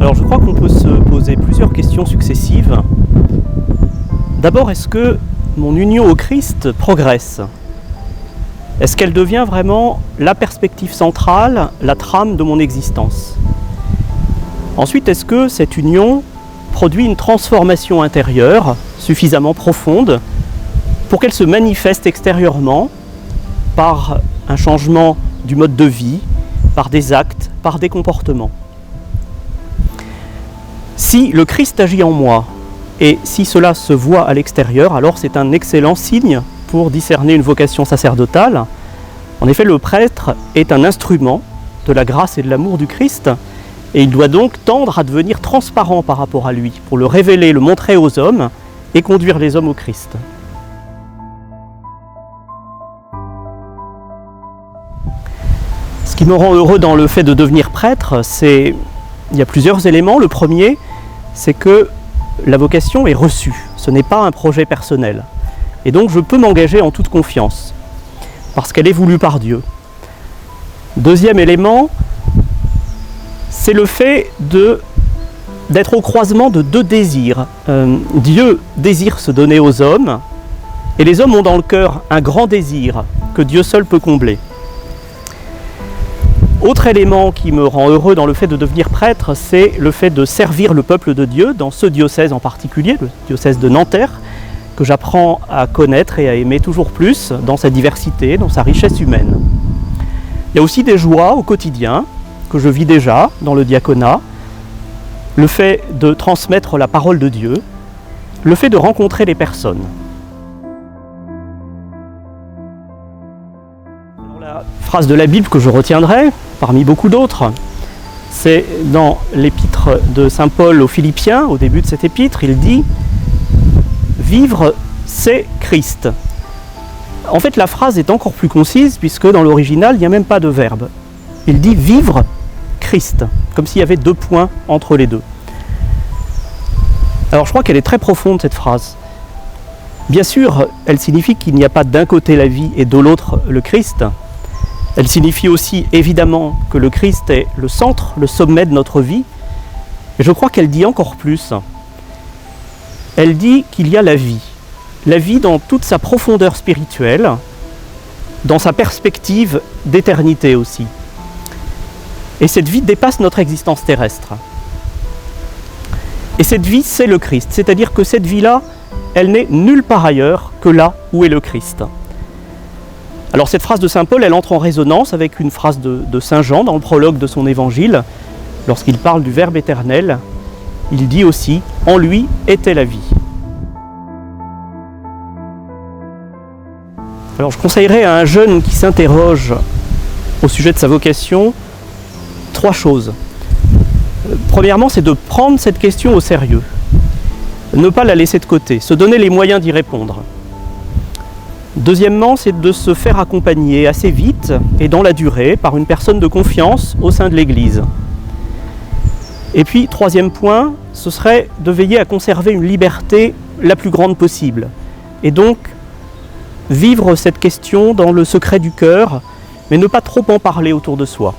Alors je crois qu'on peut se poser plusieurs questions successives. D'abord, est-ce que mon union au Christ progresse ? Est-ce qu'elle devient vraiment la perspective centrale, la trame de mon existence ? Ensuite, est-ce que cette union produit une transformation intérieure suffisamment profonde pour qu'elle se manifeste extérieurement par un changement du mode de vie, par des actes, par des comportements ? Si le Christ agit en moi, et si cela se voit à l'extérieur, alors c'est un excellent signe pour discerner une vocation sacerdotale. En effet, le prêtre est un instrument de la grâce et de l'amour du Christ, et il doit donc tendre à devenir transparent par rapport à lui, pour le révéler, le montrer aux hommes, et conduire les hommes au Christ. Ce qui me rend heureux dans le fait de devenir prêtre, il y a plusieurs éléments. Le premier, c'est que la vocation est reçue. Ce n'est pas un projet personnel. Et donc je peux m'engager en toute confiance, parce qu'elle est voulue par Dieu. Deuxième élément, c'est le fait d'être au croisement de deux désirs. Dieu désire se donner aux hommes, et les hommes ont dans le cœur un grand désir que Dieu seul peut combler. Autre élément qui me rend heureux dans le fait de devenir prêtre, c'est le fait de servir le peuple de Dieu, dans ce diocèse en particulier, le diocèse de Nanterre, que j'apprends à connaître et à aimer toujours plus dans sa diversité, dans sa richesse humaine. Il y a aussi des joies au quotidien, que je vis déjà dans le diaconat, le fait de transmettre la parole de Dieu, le fait de rencontrer les personnes. Alors, la phrase de la Bible que je retiendrai, parmi beaucoup d'autres, c'est dans l'épître de saint Paul aux Philippiens, au début de cette épître, il dit « Vivre, c'est Christ ». En fait, la phrase est encore plus concise, puisque dans l'original, il n'y a même pas de verbe. Il dit « Vivre Christ », comme s'il y avait deux points entre les deux. Alors je crois qu'elle est très profonde, cette phrase. Bien sûr, elle signifie qu'il n'y a pas d'un côté la vie et de l'autre le Christ. Elle signifie aussi évidemment que le Christ est le centre, le sommet de notre vie. Et je crois qu'elle dit encore plus. Elle dit qu'il y a la vie dans toute sa profondeur spirituelle, dans sa perspective d'éternité aussi. Et cette vie dépasse notre existence terrestre. Et cette vie, c'est le Christ. C'est-à-dire que cette vie-là, elle n'est nulle part ailleurs que là où est le Christ. Alors cette phrase de saint Paul, elle entre en résonance avec une phrase de saint Jean dans le prologue de son évangile. Lorsqu'il parle du Verbe éternel, il dit aussi « En lui était la vie ». Alors je conseillerais à un jeune qui s'interroge au sujet de sa vocation 3 choses. Premièrement, c'est de prendre cette question au sérieux, ne pas la laisser de côté, se donner les moyens d'y répondre. Deuxièmement, c'est de se faire accompagner assez vite et dans la durée par une personne de confiance au sein de l'Église. Et puis, troisième point, ce serait de veiller à conserver une liberté la plus grande possible. Et donc, vivre cette question dans le secret du cœur, mais ne pas trop en parler autour de soi.